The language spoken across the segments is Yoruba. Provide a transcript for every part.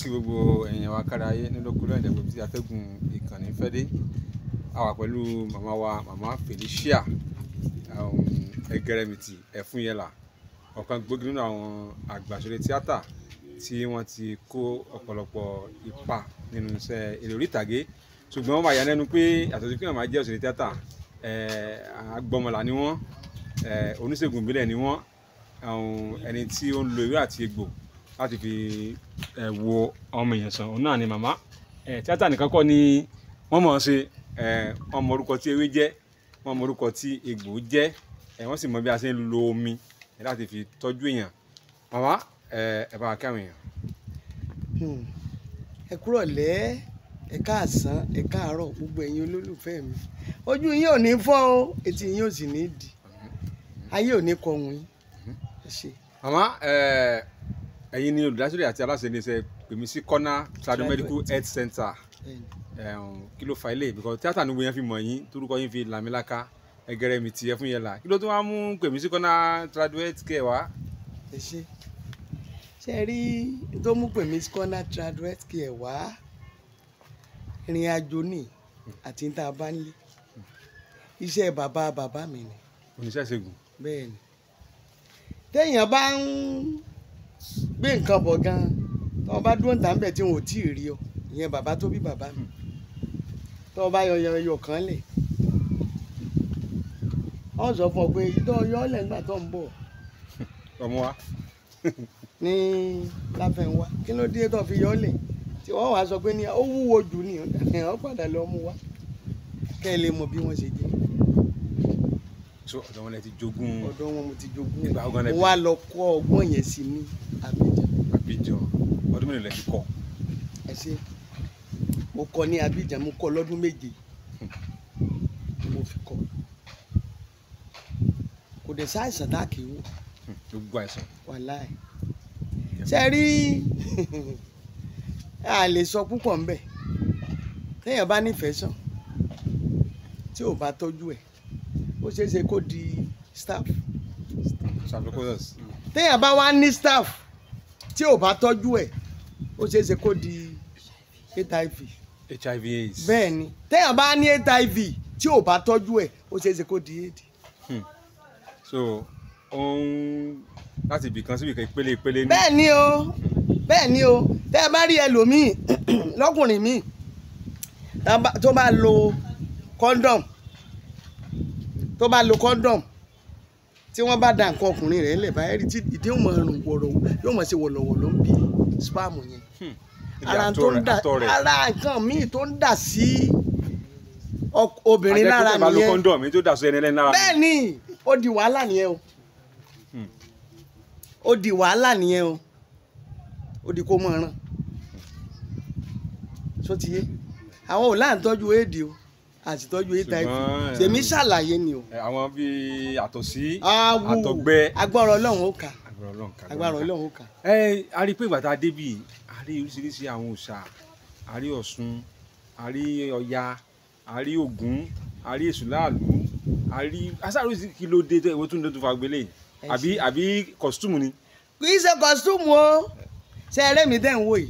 kí gbogbo èèyàn wa kárí ayé nílòkú lóyìn dẹ̀gbẹ́ tí atẹ́gùn ìkànnì fẹ́ dé. A wà pẹ̀lú màmá wa, màmá Felicia Ẹgẹrẹmìtì Ẹfúnyẹlà, ọ̀kan gbòógì nínú àwọn àgbàṣeré tíátà tí wọ́n ti kó ọ̀pọ̀lọpọ̀ ipa nínú iṣẹ́ eré orí ìtàgé. Ṣùgbọ́n wọ́n máa yà lẹ́nu pé àtọ̀tún kí wọ́n máa jẹ́ òṣèré tíátà, agbọmọlà ni wọ́n, oníṣègùn ìbílẹ̀ ni wọ́n, ẹni tí ó ń lo ewé àti egbò láti fi wo ọmọ èèyàn sàn. Òun náà ni màmá. Tíátà nìkan kọ́ ni wọ́n mọ̀ ọ́n ṣe, wọ́n mọ orúkọ tí ewé jẹ́, wọ́n mọ orúkọ tí egbò jẹ́, wọ́n sì mọ bí a ṣe ń lo omi láti fi tọ́jú èèyàn. Màmá, ẹ bá wa kí àwọn èèyàn. Ẹ kúrọ̀lẹ́, ẹ káàsán, ẹ káàárọ̀ gbogbo ẹ̀yin olólùfẹ́ mi. Ojú yín ò ní fọ́ o, etí yín ò sì ní dì, ayé ò ní kọ̀hún yín. Ẹ ṣé. Màmá, ẹ̀yin ni olùdásílẹ̀ àti aláṣẹ iléeṣẹ́ Pèmísí Corner Tradomedical Health Center. Kí ló fa ilé? Because tíátà ní gbogbo yẹn fi mọ̀ yín, torúkọ yín fi làmìlaka, Ẹgẹrẹmìtì Ẹfúnyẹlà. Kí ló tún wá mú Pèmísí Corner Tradomedical Care wá? Ẹ ṣé. Ṣé rí tó mú Pèmísí Corner Tradomedical Care wá? Ìrìn àjò ni àti ní tá a bá ń lé. Iṣẹ́ bàbá mi ni. Oníṣẹ́ ìṣègùn. Bẹ́ẹ̀ ni. Téèyàn bá ń gbé nǹkan bọ̀ gan-an, tó bá dúró ń tà ń bẹ̀ tí wọn ò tí ì rí ọ, ìyẹn bàbá tó bí bàbá mi. Tó bá yọ kan lẹ̀, wọ́n sọ fún ọ pé ìtọ́ yọ ọ́ lẹ̀ nígbà tó ń bọ̀. Ọmọ wa. Ní Láfẹnwá, kí ló dé tó fi yọ ọ́ lẹ̀? Tí wọ́n wàá sọ pé ní ó wúwo jù ní ọ padà lọ mú wá. Kẹ́ ẹ lè mọ bí wọ́n ṣe jẹ́. So ọ̀dọ̀ wọn lẹ ti jogún. Ọ̀dọ̀ wọn mo ti jogún. Ìgbà ọgbọ́n lẹ mo wá lọ kọ́ ọgbọ́n yẹn sí ní Abidjan. Abidjan. Ọdún mélòó lẹ fi kọ́? Ẹ ṣé. Mo kọ́ ní Abidjan, mo kọ́ lọ́dún 7 mo fi kọ́. Kò dẹ̀ sáìsàn tá kì í wò. Gbogbo àìsàn. Wàláì. Ṣé rí a lè sọ púpọ̀ ńbẹ̀. Téèyàn bá nífẹ̀ẹ́ sàn tí ò bá tọ́jú ẹ̀, ó ṣeé ṣe kó di staff. Téèyàn bá wá ní staff tí ò bá tọ́jú ẹ̀, ó ṣeé ṣe kó di HIV. HIV/AIDS. Bẹ́ẹ̀ ni. Téèyàn bá ní HIV tí ò bá tọ́jú ẹ̀, ó ṣeé ṣe kó di AIDS. So láti ibì kan síbì kan ìpele ní. Bẹ́ẹ̀ ni o, bẹ́ẹ̀ ni o. Tẹ́ ẹ bá rí ẹlòmíì lọ́kùnrin míì tó bá lo condom, tí wọ́n bá da nǹkan ọkùnrin rẹ̀ lẹ̀ báyìí tí ìdí yóò máa rùn wọ̀rọ̀, yóò máa ṣe wọ̀lọ̀wọ̀ ló ń bí spam yẹn. Ara tó ń dà, ara nǹkan míì tó ń dà sí obìnrin lára nìyẹn. Àjẹkùn tẹ̀ bá lo condom tó dà sí ẹni lẹ́nu lára. Bẹ́ẹ̀ ni, ó di wàhálà nìyẹn o. Ó di wàhálà nìyẹn o. Ó di kó mọ̀ ràn. Só ti yé. Àwọn ò láà ń tọ́jú éèdì o, àti tọ́jú HIV. Tèmi ṣàlàyé ni o. Àwọn bíi àtọ̀sí, àtọ̀gbẹ. Agbára Ọlọ́run ó kà. Agbára Ọlọ́run ó kà. A rí pé ìgbà tá a débì, a rí oríṣiríṣi àwọn òòṣà, a rí Ọ̀ṣun, a rí Ọya, a rí Ògún, a rí Èṣùláàlú, a rí asáàrò kí ló dé ìwé tún ló tún fa gbélé àbí kọ̀stúmù ni. Kì í ṣe kọ̀stúmù o. Ṣé ẹrẹ́ mi dẹ̀ ń wò yìí?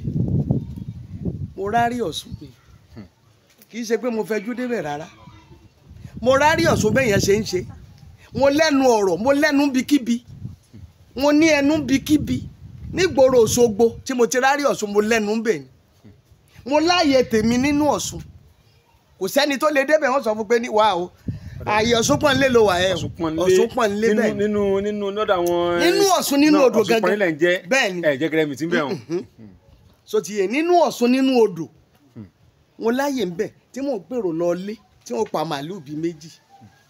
Mo rárí Ọ̀ṣun mi. Kì í ṣe pé mo fẹjú débẹ̀ rárá. Mo rárí Ọ̀ṣun bẹ́ẹ̀ yẹn ṣe ń ṣe. Mo lẹ́nu ọ̀rọ̀, mo lẹ́nu bíkíbi. Mo ní ẹnu bíkíbi. Nígboro Òṣogbo tí mo ti rárí Ọ̀ṣun, mo lẹ́nu bẹ́ẹ̀ ni. Mo láàyè tèmi nínú Ọ̀ṣun. Kò sẹ́ni tó lè débẹ̀ wọ́n sọ fún pé ní wà o. Ààyè Ọ̀ṣun pọ́nlé ló wà ẹ́ o. Ọ̀ṣun pọ́nlé bẹ́ẹ̀. Nínú lọ́dọ̀ àwọn. Nínú Ọ̀ṣun nínú odò Ọ̀ṣun gangan. pọ́nlé lẹ̀ ń jẹ́. Bẹ́ẹ̀ ni. Ẹgẹrẹmìtì ń bẹ̀ wọ́n. So ti yẹ nínú Ọ̀ṣun nínú odò. Mo láàyè ń bẹ̀ tí mo gbèrò lọ lé tí wọ́n pa màálù bíi 2.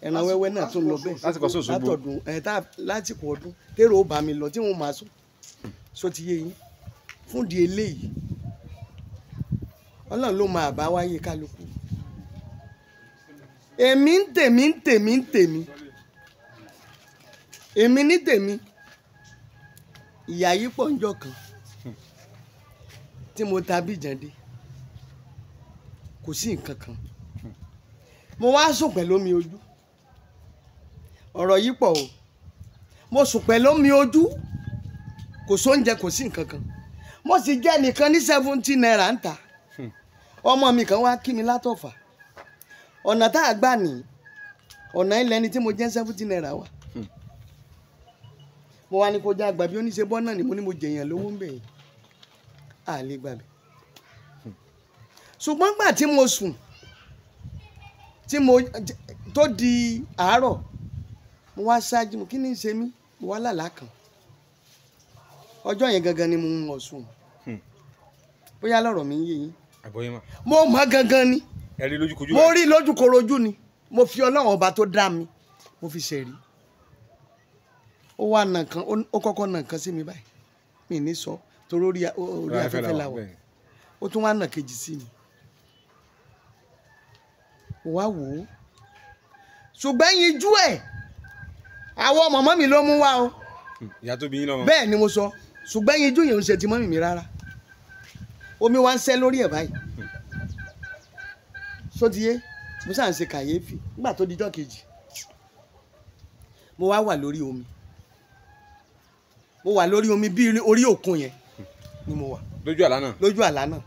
Ẹran wẹ́wẹ́ náà tún lọ bẹ́ẹ̀. Lásìkò Òṣogbo. Lásìkò ọdún tèrò ó bá mi lọ tí wọ́n máa sùn. So ti yẹ yín. Fún di eléyìí, Ọlọ́run ló máa bá wáyé kálukú. Èmi ní tèmi. Ìyá yìí pọ̀ ńjọ́ kan tí mo ta Abidjan dé. Kò sí nǹkan kan. Mo wá sùn pẹ̀lú omi ojú. Ọ̀rọ̀ yìí pọ̀ o. Mo sùn pẹ̀lú omi ojú. Kò sóúnjẹ, kò sí nǹkan kan. mo sì jẹ́ nìkan ní 70 naira ń ta ọmọ mi kan wá kí mi látọ̀fà ọ̀nà tá a gbà ní ọ̀nà ilẹ̀ ni tí mo jẹ́ 70 naira wà mo wá ní kó já àgbà bí ó ní ṣe bọ́ náà ni mo ní mo jẹ̀yàn lówó ń bẹ̀ yẹn à lè gbà bẹ̀ ṣùgbọ́n gbà tí mo sùn tí mo tó di àárọ̀ mo wá ṣáájú mo kí ni ṣe mí mo wá lálàá kan ọjọ́ yẹn gangan ni mo mọ̀ sùn bóyá lọ́rọ̀ mi ń yé yín mo mọ̀ gangan ni mo rí lójúkorojú ni mo fi Ọlọ́run ọba tó dá mi mo fi ṣẹ̀rí ó wá nàkan ó kọ́kọ́ nàkan sí mi báyìí mi ní sọ torí orí afẹ́fẹ́ la wọ̀ ó tún wá nà kejì sí mi mo wá wò ó ṣùgbọ́n yíjú ẹ̀ àwọn mọ̀mọ́ mi ló mú wá o ìyá tó bí yín lọ́mọ bẹ́ẹ̀ ni mo sọ ṣùgbọ́n yíjú yẹn ń ṣe ti mọ́mì mi rárá omi wá ń sẹ́ lórí ẹ̀ báyìí sódìyé mo ṣáà ń ṣe kàyéfì nígbà tó dijọ́ kejì mo wá wà lórí omi mo wà lórí omi bí orí òkun yẹn ni mo wà lójú àlá náà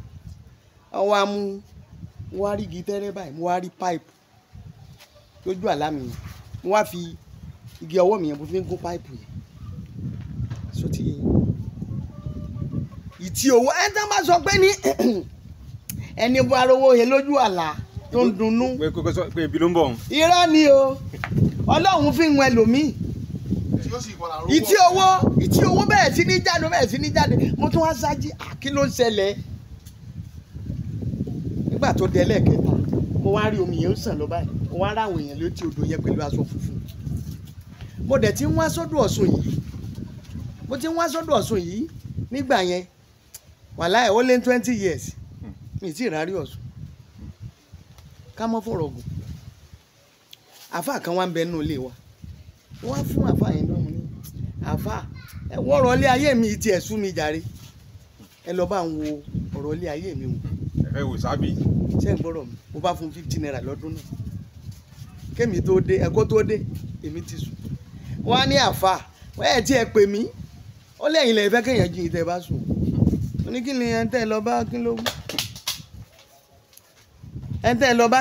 àwọn wa mú mo wá rí igi tẹ́rẹ́ báyìí mo wá rí páìpù lójú àlá mi mo wá fi igi ọwọ́ mi yẹn mo fi ń gún páìpù yẹn sódìyé ìtì owó ẹ tán bá sọ pé ní ẹni bá rówó yẹn lójú àlá tó ń dunnú pé ibi ló ń bọ̀ irọ́ ni o Ọlọ́run fi ń wọn ẹlòmíì ìtì owó bẹ̀rẹ̀ sí ní jáde mo tún wá ṣáájú kí ló ń ṣẹlẹ̀ nígbà tó dé ẹlẹ́ẹ̀kẹta mo wá rí omi yẹn ń sàn lọ báyìí mo wá ráwọn èèyàn létí odò yẹn pẹ̀lú aṣọ funfun mo dẹ̀ ti ń wá sọ́dọ̀ Ọ̀ṣun yìí nígbà yẹn wàláhì ó lé 20 years mi ti rárí Ọ̀ṣun ká mọ́ fọ̀rọ̀ gùn àfáà kan wá ń bẹ nínú ilé wa wọ́n á fún àfáà yẹn lóhùn ní àfáà ẹ wọ́rọ̀ ilé ayé mi ti ẹ̀ sú mi jàre ẹ lọ bá ń wo ọ̀rọ̀ ilé ayé mi wò ẹ wò sábì ṣé ń gbọ́rọ̀ mi mo bá fún 50 naira lọ́dún náà kémi tó dé ẹ̀kọ́ tó dé èmi ti sùn wọ́n á ní àfáà ẹ tí ẹ pè mí ó lẹ́yìn lẹ́yìn fẹ́ kéèyàn jí ìtẹ́ bá sùn mo ní kí ni ẹ̀ ń tẹ́ lọ bá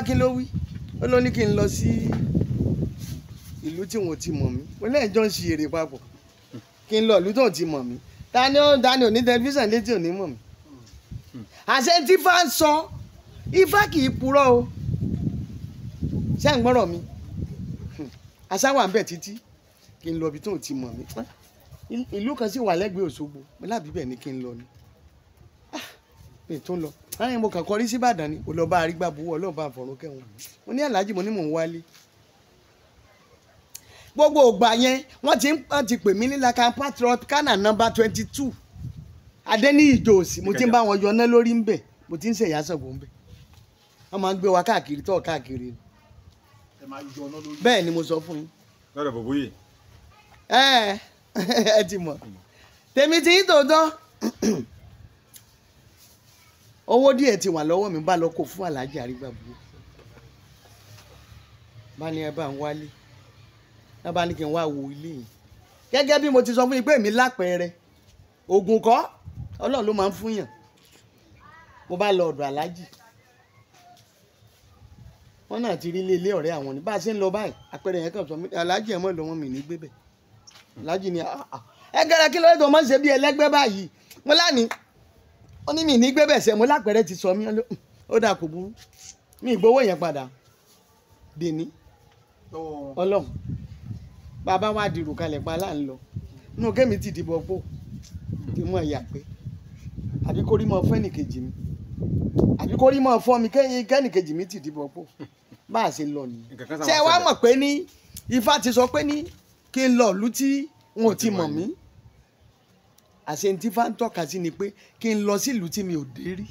kí ló wí ó ló ní kí n lọ sí ìlú tí wọn ti mọ̀ mí mo lẹ́yìn jọ ń ṣe èrè papọ̀ kí n lọ ìlú tó ti mọ̀ mí tani ò ní tẹlifíṣàn létí ò ní mọ̀ mí àṣẹ tí Ifá ń sọ Ifá kì í purọ́ o ṣé ń gbọ́rọ̀ mi àṣà wà ń bẹ̀ títí kí n lọ ibi tó ti mọ̀ mí ìlú kan sì wà lẹ́gbẹ̀ẹ́ Òṣogbo mo lábí bẹ́ẹ̀ ni kí n lọ ni mi tó ń lọ láyé mo kàn kọrí sí Ìbàdàn ni olọba àrígbà buwọ ọlọ́ọ̀bá àfọ̀rún kẹwọn mo ní aláàjì mo ní mò ń wálé gbogbo ògbà yẹn wọ́n ti pè mí ní Lakampa Tropicana number 22 Adéníyì Ìjòsì mo ti ń bá wọn yọná lórí ń bẹ̀ mo ti ń ṣe ìyásọ̀gbọ̀ ń bẹ̀ wọ́n máa ń gbé wa káàkiri tọ́ káàkiri bẹ́ẹ̀ ni mo sọ fún yín lọ́dọ̀ bòbóyè ẹ ti mọ̀ tèmi ti yín tòótọ́ owó díẹ̀ ti wà lọ́wọ́ mi bá lọ kó fún Aláàjì Arígbàbuwó bá ní ẹ bá ń wálé ẹ bá ní kí n wá wo ilé yìí gẹ́gẹ́ bí mo ti sọ fún yín pé mi lápẹẹrẹ oògùn kọ́ Ọlọ́run ló máa ń fún yàn mo bá lọ ọ̀dọ̀ Aláàjì wọn náà ti rí ilé ọ̀rẹ́ àwọn ni bá a ṣe ń lọ báyìí àpẹẹrẹ yẹn kàn sọ mí Aláàjì ẹ̀ mọ́ ìlú wọn mi ní gbé bẹ̀ Aláàjì ni ẹ gẹ́gẹ́ kí ló dé tó máa ń ṣe bí ẹlẹ́gbẹ́ báyìí mo lánìí ó ní mi ní gbé bẹ̀ sẹ́ mo lápẹ̀rẹ̀ ti sọ mí ó dà kò burú mi ìgbowó yẹn padà dèní Ọlọ́run bàbá wa dìrò kalẹ̀ pa là ń lọ inú kémi ti dìbò pò kí n mọ ìyà pé àbí kó rí mọ fẹ́nì kejì mi àbí kó rí mọ fọ́ mi kẹ́nì kejì mi ti dìbò pò bá a ṣe lọ nìyí ṣé ẹ wá mọ̀ pé ní Ifá ti sọ pé ní kí n lọ ìlú tí wọn ò ti mọ̀ mí àṣẹ tí Ifá ń tọ́ka sí ni pé kí n lọ sílùú tí mi ò dé rí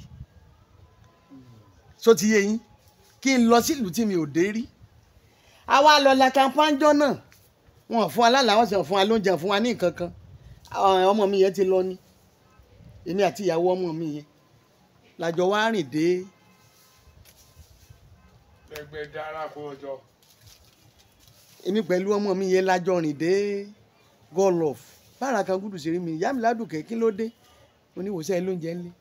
so ti yé yín kí n lọ sílùú tí mi ò dé rí àwa lọ Lakampa ńjọ́ náà wọn fún wa lálàá wọn fún wa lóúnjẹ fún wa ní nǹkan kan ọmọ mi yẹn ti lọ ní èmi àti ìyàwó ọmọ mi yẹn lájọ wá rìn dé ẹgbẹ́ dára fún ọjọ́ èmi pẹ̀lú ọmọ mi yẹn lájọ rìn dé gọlọf bára kan gúdù sí rí mi ìyá mi ládùkẹ́ kí ló dé mo ní ìwòsàn ẹ lóúnjẹ ńlé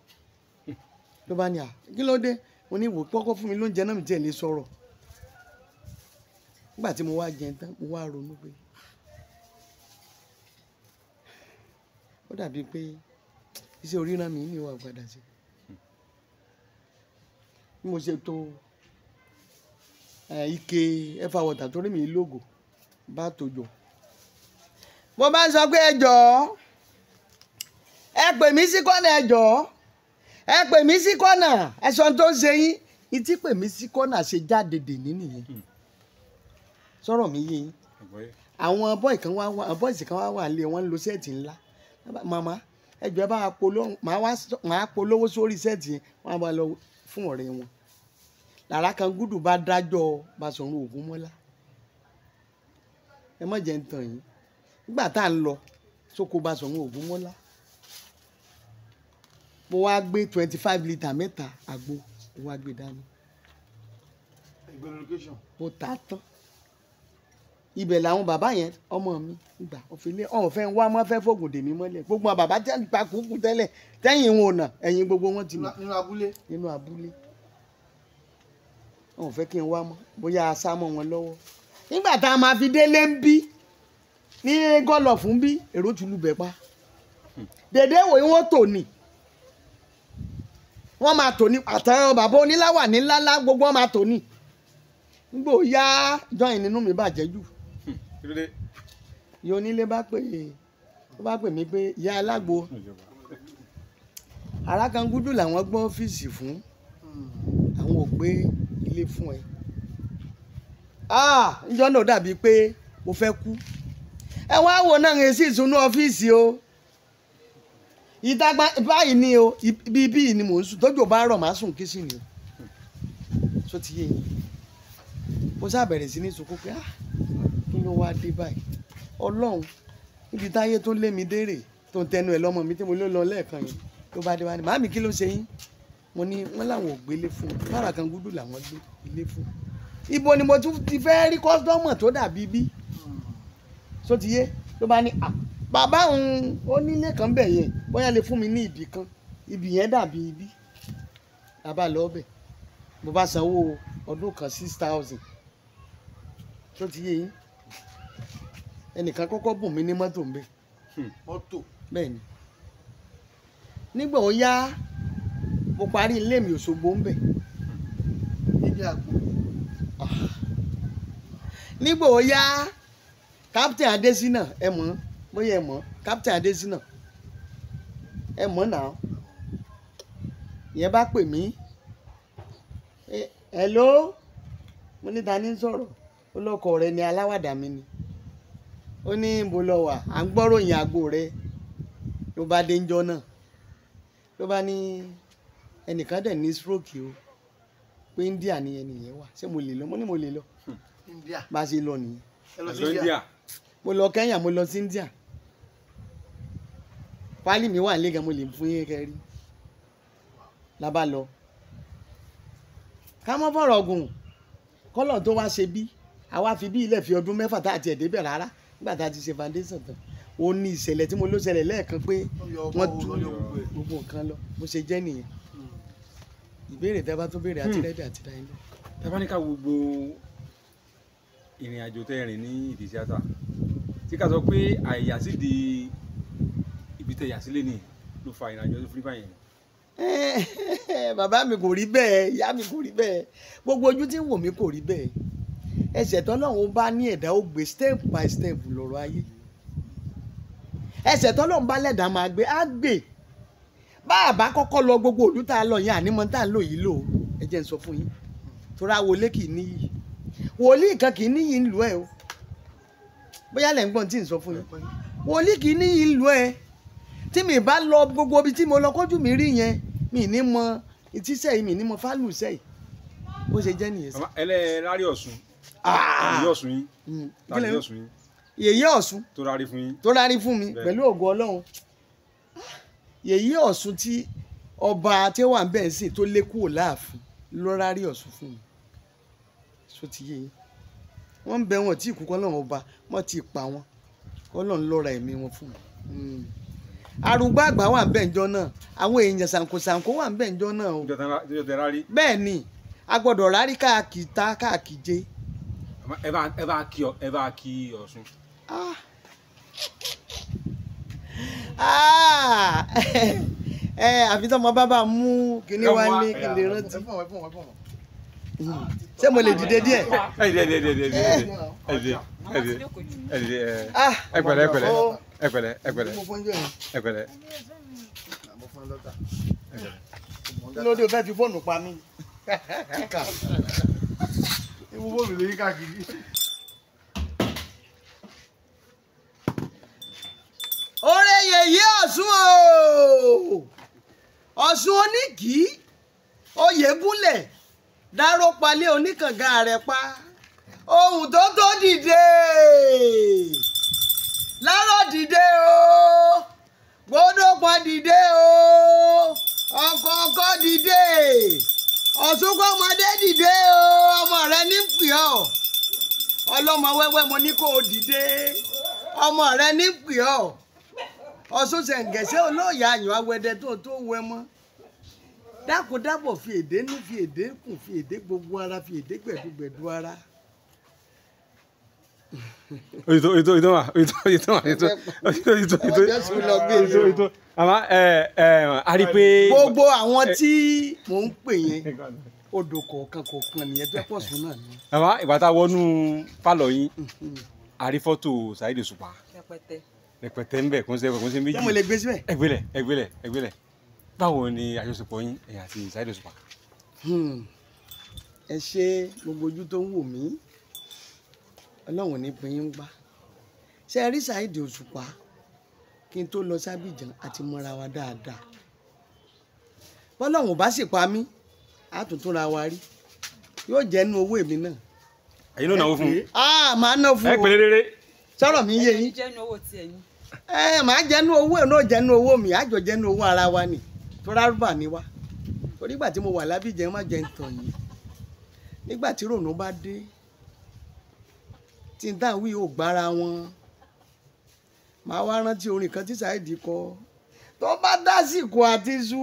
ló bá ní à kí ló dé mo ní ìwò kọ́kọ́ fún mi lóúnjẹ náà mi tiẹ̀ lè sọ̀rọ̀ nígbà tí mo wá jẹun tán mo wá ronú pé ó dàbí pé iṣẹ́ oríran mi ní ìwà padà sí bí mo ṣe tó ike ẹ̀fà wọ̀tà torí mi lógo bá tòjò mo bá ń sọ pé ẹ jọ̀ọ́ ẹ pè mí sí kọ́nà ẹ jọ̀ọ́ ẹ pè mí sí kọ́nà ẹ̀sọ́ tó ń ṣe yín ìtí pè mí sí kọ́nà ṣe jáde dè ní nìyẹn sọ̀rọ̀ mi yé yín àwọn bọ́ìsì kan wá wà lé wọn ń lo sẹ́ẹ̀tì ńlá màmá ẹ jọ̀ọ́ ẹ bá máa polówó sórí sẹ́ẹ̀tì yẹn wọ́n á bá lọ fún ọ̀rẹ́ wọn Lára Kangudu bá dájọ́ Basọ̀run Ògúnmọ́lá ẹ má jẹ́ ń tàn yín nígbà tá à ń lọ sóko Basọ̀run Ògúnmọ́lá mo wá gbé 25 litre mẹ́ta àgbo mo wá gbé dání mo tà á tán ibẹ̀ làwọn bàbá yẹn ọmọ mi gbà ọ̀fẹ́lẹ́ ọ̀fẹ́ wá má fẹ́ fògùn dèmí mọ́lẹ̀ gbogbo àwọn bàbá tẹ́ ń pa kúkú tẹ́lẹ̀ tẹ́yìn wọn ò nà ẹ̀yìn gbogbo wọn ti nà nínú abúlé wọn ò fẹ́ kí n wá mọ́ bóyá a sá mọ́ wọn lọ́wọ́ nígbà tá a máa fi délé ń bí ní gọ́lọ̀ fún bí èrò tún lù bẹ̀ pa dèdè wò wọ́n tò ní wọ́n máa tò ní àtàwọn bàbá oníláwà ní ńláńlá gbogbo wọn máa tò ní nígbò yá jọyìn nínú mi bàjẹ́ jù ìyá onílé bá pè mí pé ìyá alágbo ará Kangudu làwọn gbọ́ ọ́fíìsì fún àwọn ò gbé ilé fún ẹ níjọ́ náà dàbí pé mo fẹ́ kú ẹ wá wò náà ń sí ìsúnú ọ́fíìsì o ìta báyìí ni o bíi ni mò ń sùn tójò bá rọ̀ máa sùn kí sì ni o so ti yé yín mo sá bẹ̀rẹ̀ sí ní sunkún pé kí ló wá dé báyìí Ọlọ́run níbi táyé tó lé mi dérè tó ń tẹnu ẹ̀ lọ́mọ mi tí mo ló lọ lẹ́ẹ̀kan yẹn ló bá dé wá ní màámi kí ló ṣe yín mo ní wọ́n làwọn ò gbélé fún un Lára Kangudu làwọn gbé ilé fún un ibo ni mo tún ti fẹ́ rí kọ́sítọ́mọ̀ tó dàbí bí so ti yé ló bá ní bàbá òun onílé kan bẹ̀ yẹn bóyá lè fún mi ní ibì kan ibì yẹn dàbí ibi bàbá lọ bẹ̀ mo bá sanwó ọdún kan 6,000 tó ti yé yín ẹnìkan kọ́kọ́ bùn mí ní mọ́tò ń bẹ̀ mọ́tò bẹ́ẹ̀ ni nígbà ó yá mo parí ilé mi Òṣogbo ń bẹ̀ níbi àgbo nígbà ó yá Captain Adésínà ẹ mọ̀ bóyá ẹ mọ̀ Captain Adésínà ẹ mọ̀ náà ìyẹn bá pè mí hello mo ní ta ní sọ̀rọ̀ ó lọ́kọ rẹ ni aláwàdà mi ni ó ní ibo lọ wà à ń gbọ́ròyìn àgbo rẹ ló bá dé ńjọ́ náà ló bá ní ẹnìkan dẹ̀ ní stroke o pé India ni ẹnìyẹn wà ṣé mo lè lọ mo ní mo lè lọ bá a ṣe lọ nìyẹn mo lọ Kenya mo lọ sí India pálí mi wà nílé gan mo lè fún yín kẹrí la bá lọ ká mọ́ fọ̀rọ̀ gùn kọ́lọ̀ tó wá ṣe bí àwa fi bí ilẹ̀ fi ọdún 6 tá àti ẹ̀dẹ́bẹ̀ rárá nígbà tá a ti ṣe foundation tán ó ní ìṣẹ̀lẹ̀ tí mo ló ṣẹlẹ̀ lẹ́ẹ̀kan pé wọ́n tú gbogbo nǹkan lọ bó ṣe jẹ́ nìyẹn ìbéèrè tẹ́ bá tó béèrè àti rẹ́dí àti dáyé lọ. ẹ bá ní ká gbogbo ìrìn àjò tẹ́ rìn ní ìdí tíátà tí ká sọ pé àìyá sí di ibi tẹ́ yà sílé ni ló fa ìrìn àjò tó fi báyìí. bàbá mi kò rí bẹ́ẹ̀ ìyá mi kò rí bẹ́ẹ̀ gbogbo ojú tí ń wò mí kò rí bẹ́ẹ̀ ẹsẹ̀ tọ́lọ́run bá ní ẹ̀dá ó gbé step by step lọ́rọ̀ ayé ẹsẹ̀ tọ́lọ́run bá lẹ̀dá máa gbé á gbé bá a bá kọ́kọ́ lọ gbogbo òlú tá a lọ yẹn ànímọ́ tá a lò yìí lò ẹ jẹ́ n sọ fún yín torí wọlé kì í níyì wòlíì kan kì í níyì ń lù ẹ o bóyá lẹ́ ń gbọ́n tí ń sọ fún yín wòlíì kì í níyì ń lù ẹ tí mi bá lọ gbogbo ibi tí mo lọ kójú mi rí yẹn mi ní mọ ìtísẹ́ yìí mi ní mọ fálùsẹ́ yìí bó ṣe jẹ́ nìyẹn. ẹlẹ́rìí Ọ̀ṣun yèyé Ọ̀ṣun yín láti Ọ̀ṣun yín yèyé Ọ̀ṣun tó rárí fún yín tó rárí fún mi pẹ̀lú ògo Ọlọ́run yèyé Ọ̀ṣun tí ọba tí wà ń bẹ̀ sí tó lé kúrò láàfin ló rárí Ọ̀ṣun fún mi so ti yé yín wọ́n ń bẹ wọn tí ìkú kọ́lọ́run ọba wọ́n ti pa wọn kọ́lọ́run lọ́ra ẹ̀mí wọn fún mi arúgbó àgbà wà ń bẹ̀ ńjọ́ náà àwọn èèyàn ṣàǹkóṣàǹkó wà ń bẹ̀ ńjọ́ náà o ìjọ tẹ rárí. bẹ́ẹ̀ ni a gbọ́dọ̀ rárí káàkiri ta káàkiri jẹ. ẹ bá kí Ọ̀ṣun. àfi tí ọmọ bàbá mú kinní wá ní kí n lè rántí. ṣé mo lè dìde díẹ̀. ẹ pẹ̀lẹ́. kí ló dé o fẹ́ fi fóònù pa mí. Ibùbó mi lè yí káàkiri. Oore yèyé Ọ̀ṣun o Ọ̀ṣun oníkì Oyègúnlẹ̀ dáró palẹ̀ oníkànga rẹ̀ pa ohun tó tó dìde lárọ̀ dìde o gbọ́dọ̀ pọ̀ dìde o ọ̀kọ̀ọ̀kọ̀ dìde Ọ̀ṣun kọ́mọdé dìde o ọmọ rẹ ní pè ọ́ ọlọ́mọ wẹ́wẹ́ mo ní kó o dìde ọmọ rẹ ní pè ọ́ Ọ̀ṣun ṣẹ̀ǹgẹ̀ṣẹ́ olóòyà àyàn awẹ́dẹ tó wẹ mọ́ dákúndábọ̀ fi èdè nú fi èdè kùn fi èdè gbogbo ara fi èdè gbẹ̀dúgbẹ̀dú ara. A rí pé gbogbo àwọn tí mò ń pè yẹn odò kọ̀ọ̀kan nìyẹn tó pọ̀ sùn náà ni. ìgbà tá a wọnú pálọ̀ yín a rí fọ́tò Saheed Òṣùpá rẹpẹtẹ ń bẹ kó ń ṣe méjì. ṣé mo lè gbé síbẹ̀. ẹgbẹ́lẹ̀ báwo ni àjọṣepọ̀ yín ẹ̀yin àti Saheed Òṣùpá. ẹ ṣe gbogbo ojú tó ń wò mí Ọlọ́run ní pín yín gbá ṣe rí Saheed Òṣùpá kí n tó lọ sábìjàn àti mọ́ra wa dáadáa bọ́lọ́run bá sì pa mí àtúntúnra wa rí yóò jẹ́ nínú owó èmi náà. ẹ̀yin ló náwó fún un. màá ná fún o. ẹ pèlè rere. sọ̀rọ̀ mi yé yín. màá jẹ́nu owó ẹ̀ náà jẹ́nu owó mi àjọ jẹ́nu owó ara wa ni tó rárúbà ni wa torí ìgbà tí mo wà lábìjẹ́ má jẹ́ ń tàn yìí nígbà tí rònú bá dé tí n táwọn wí ò gbára wọn màá wá rántí orin kan tí Saheed kọ tó bá dásìkò àti sú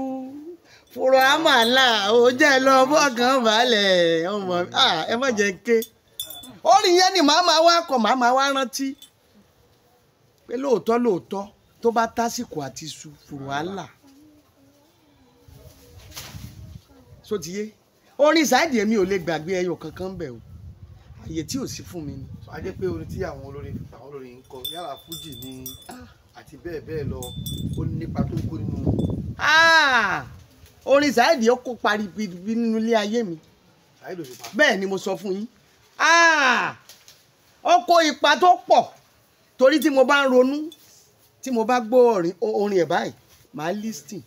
fúnra àmàlà ó jẹ́ lọ bọ́kàn balẹ̀ ọmọ ẹ má jẹ́ ké orin yẹn ni màá máa wá kọ màá máa wá rántí pé lóòótọ́ tó bá tásìkò àti sú fúnra àlà sotiye orin Saheed èmi ò lè gbàgbé ẹyọ kankan bẹ̀ o àyè tí ò sí fún mi ni. a jẹ́ pé orin tí àwọn olórin ń kọ yàrá fújì ni àti bẹ́ẹ̀ bẹ́ẹ̀ lọ ó nípa tó kó nínú. orin Saheed ó kó paribi nínú ilé ayé mi bẹ́ẹ̀ ni mo sọ fún yín ó kó ipa tó pọ̀ torí tí mo bá ń ronú tí mo bá gbọ́ orin ẹ̀ báyìí màá lísìn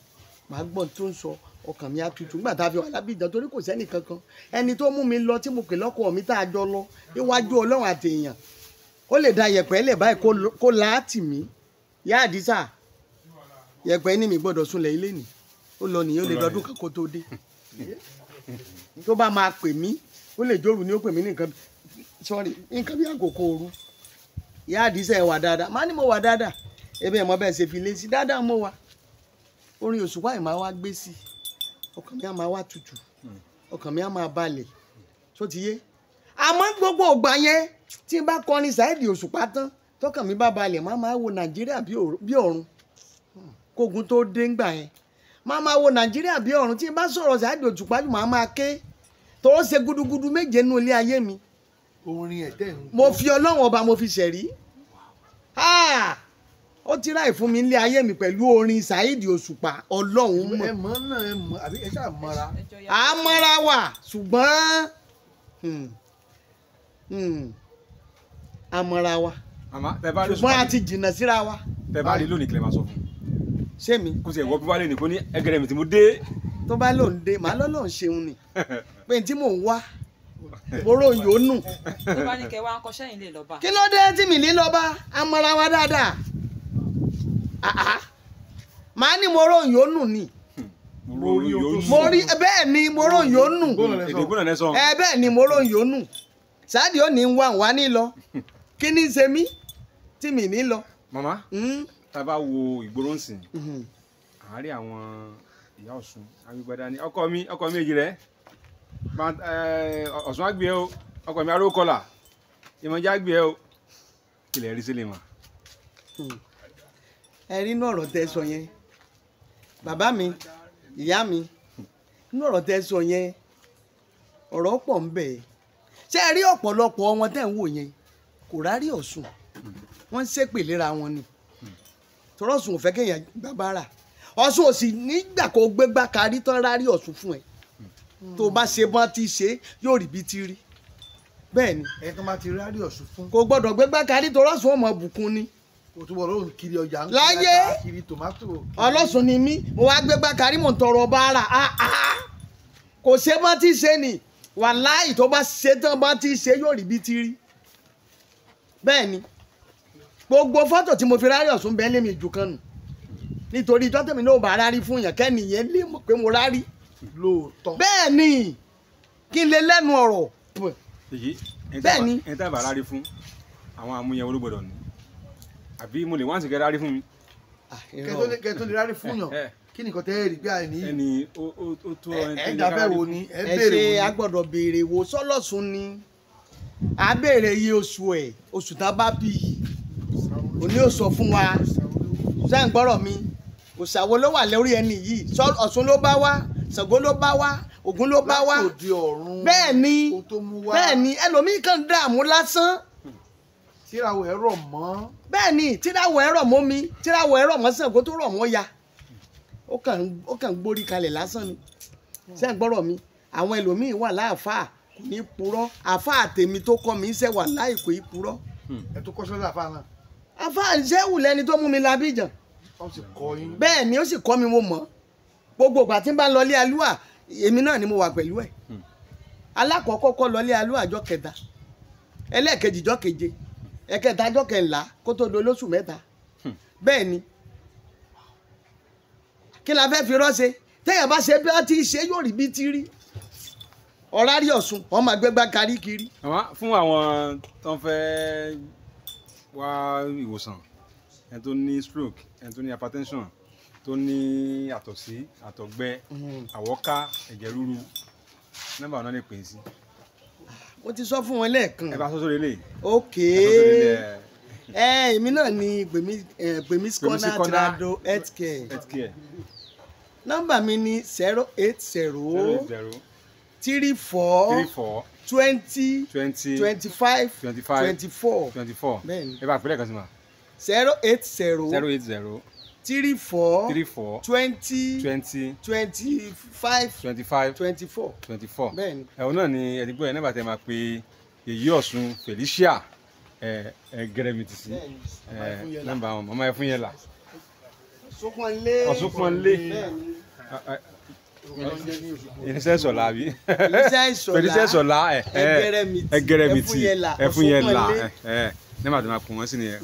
màá gbọ́n tó ń sọ ọkàn mi á tutù nígbà tá a fi wà lábìjàn torí kò sẹ́nì kankan ẹni tó mú mi lọ tí mo pè lọ́kọ̀ mi tá a jọ lọ níwájú Ọlọ́run àti èèyàn ó lè da yẹ̀pẹ̀ lẹ̀ báyìí kó láàtì mí yá àdísà yẹ̀pẹ̀ ní mi gbọ́dọ̀ súnlẹ̀ ilé nì ó lọ nìyẹn ó lè dọdún kan kó tó dé tó bá máa pè mí ó lè jóru ni ó pè mí ní nǹkan bí àkókò ooru yá àdísà ẹ wà dáadáa má ní mo wà dáadáa ebe ẹ̀ mọ́ bẹ́ẹ̀ ṣe fi lé sí dáadáa mo wà orin Òṣùpá yìí máa wá gbé sí ọkàn mi á máa wá tutù ọkàn mi á máa balẹ̀ tó ti yé àmọ́ gbogbo ògbà yẹn tí n bá kọrin Saheed Òṣùpá tán tọkàn mi bá balẹ̀ má máa wo Nàìjíríà bí ọ̀run kógun tó dé ńgbà yẹn má máa wo Nàìjíríà bí ọ̀run tí n bá sọ̀rọ̀ Saheed Òṣùpá jù má máa ké tó ṣe gudugudu méje nínú ilé ayé mi orin ẹ̀ tẹ̀ ń gbọ́. mo fi Ọlọ́run ọba mo fi ṣẹ̀rí ó ti ráì fún mi nílé ayé mi pẹ̀lú orin Saheed Òṣùpá Ọlọ́run mọ̀. ẹ mọ̀ náà ẹ mọ̀ àbí ẹ ṣáà mọ̀ra. a mọ́ra wà ṣùgbọ́n a mọ́ra wa ṣùgbọ́n a ti jìnnà síra wa. tẹ bá rí lónìí kílẹ̀ máa sọ fún un. ṣé mi. kó tiẹ̀ wọ́ bí wálé ní kó ní ẹgẹrẹ mi tí mo dé. tó bá lòun dé màá lọ́lọ́run ṣeun ni pé tí mò ń wá mo ròyìn ó nù. tó bá ní kẹ wá ń kọ sẹ́yìn lè lọ bá. kí ló dé tí mi lè lọ bá a mọ́ra wa dáadáa màá ní mo ròyìn ó nù ni mo rí bẹ́ẹ̀ ni mo ròyìn ó nù bẹ́ẹ̀ ni mo ròyìn ó nù Saheed ó ní wá ní lọ kí ni ṣe mí tí mi ní lọ. mama tá a bá wo ìgboro ń sìn àárín àwọn ìyá Ọ̀ṣun agbègbè ní ọkọ mi èjì rẹ Ọ̀ṣun àgbẹ̀ o ọkọ mi aróò kọlà ìmọ̀já àgbẹ̀ o kílẹ̀ rí sílẹ̀ mọ́. ẹ rí inú ọ̀rọ̀ tẹ́ sọ yẹn bàbá mi ìyá mi inú ọ̀rọ̀ tẹ́ sọ yẹn ọ̀rọ̀ pọ̀ ń bẹ ṣé ẹ rí ọ̀pọ̀lọpọ̀ wọn tẹ́ ń wò yẹn kò rárí Ọ̀ṣun wọ́n ń ṣépè léra wọn ni tọ́rọ̀ Ọ̀ṣun ò fẹ́ kéèyàn gbá bára Ọ̀ṣun ò sì nígbà kó gbégbá kárí tán rárí Ọ̀ṣun fún ẹ tó bá ṣe bọ́n ti ṣe yóò rí bí ti rí bẹ́ẹ̀ ni ẹ tó máa ti rárí Ọ̀ṣun fún. kò gbọ́dọ̀ gbégbá kárí tọ́rọ̀ Ọ̀ṣun ọmọ bùkún ni o túbọ̀ lóhùn kiri ọjà ń láyé kiri tòmátò. ọlọ́sùn ni mí mo wá gbégbá kárí mò ń tọrọ bára kò ṣe bọ́n ti ṣe ni wàláì tó bá ṣe tán bọ́n ti ṣe yóò rí bí ti rí bẹ́ẹ̀ ni gbogbo fọ́tò tí mo fi rárí Ọ̀ṣun bẹ́ẹ̀ lé mi jù kan nù nítorí ìjọ́ tèmi náà ò bá rárí fún yàn kẹ́nìyẹn lè mọ̀ pé mo rárí lóòótọ́. bẹ́ẹ̀ ni kí n lè lẹ́nu ọ̀rọ̀ bẹ́ẹ̀ ni ẹni tá a bá rárí fún àwọn amúyẹ̀wò ló gbọ́dọ̀ ní àbí mo lè wá sí kẹ́ rárí fún mi. kẹ́tọ́ lè rárí fún yàn kí nìkan tẹ́ ẹ rí bí àìní. ẹni ó tó ẹ dábẹ́ wo ni ẹ ẹ béèrè ṣe wo ni. agbọ́dọ̀ béèrè wo sọ́lọ́sùn ni a béèrè iye oṣù tá a bá bí òní ò sọ fún wa sẹ́yìn gbọ́rọ̀ mi òṣàwọ̀ ló wà lórí ẹni yìí Ọ̀ṣun ló bá wá Ṣàngó ló bá wá Ògún ló bá wá látòdì ọ̀run bẹ́ẹ̀ ni kó tó mú wá. bẹ́ẹ̀ ni ẹlòmíì kan dààmú lásán tíráwọ̀ ẹ rọ̀ mọ́. bẹ́ẹ̀ ni tíráwọ̀ ẹ rọ̀ mọ́ mi tíráwọ̀ ẹ rọ̀ mọ́ Ṣàngó tó rọ̀ mọ́ ya ó kàn ń gbórí kalẹ̀ lásán ni sẹ́yìn gbọ́rọ̀ mi àwọn ẹlòmíì wà láàfáà kò ní purọ́ àfáà tèmi tó kọ́ mi iṣẹ́ wà láì kò í purọ́ ẹ tó kọ́ sọ́dọ̀ àfa náà. àfáà ṣéwù lẹni tó mú mi l'Abidjan wọ́n sì kọ́ yín. bẹ́ẹ̀ ni ó sì kọ́ mi mo mọ̀ gbogbo ìgbà tí n bá lọlé alúà èmi náà ni mo wà pẹ̀lú ẹ̀ alákọ̀ọ́kọ́ kọ́ lọlé alúà ọjọ́ kẹta ẹlẹ́ẹ̀kejì ọjọ́ keje ẹ̀kẹta ọjọ́ kẹńlá kó tó do lóṣù mẹ́ta bẹ́ẹ̀ ni kí la fẹ́ fi rọ́ṣe téèyàn bá ṣe bí wọ́n ti ṣe yóò rí bí ti rí ọ̀rárí Ọ̀ṣun wọ́n máa gbégbá kárí kiri. fún àwọn tó ń fẹ́ wá ìwòsàn ẹni tó ní stroke ẹni tó ní hypertension tó ní àtọ̀sí àtọ̀gbẹ àwọ́ká ẹ̀jẹ̀ ríru nọ́mbà ọ̀nà lè pè é sí. mo ti sọ fún wọn lẹ́ẹ̀kan. ẹ bá sọ sórí eléyìí. ok èmi náà ni Gbèmí Corner Trado healthcare nọ́mbà mi ni 080 34 20 25 24 bẹ́ẹ̀ni ẹ bá pèlè kan sí ma. 080 34 20 25 24 bẹ́ẹ̀ni. ẹ̀hún náà ni ẹ̀dígbò yẹn nígbà tẹ́ máa pe Yèyé Ọ̀ṣun Felicia Ẹgẹrẹmìtì sí nọ́mbà wọn màmá ẹ fún yẹn là. Ọ̀ṣunpọ̀nlé irinṣẹ́ sọ̀la bí irinṣẹ́ sọ̀la Ẹgẹrẹmìtì ẹ fún yẹn là nígbà tí wọ́n pè wọ́n sí nìyẹn.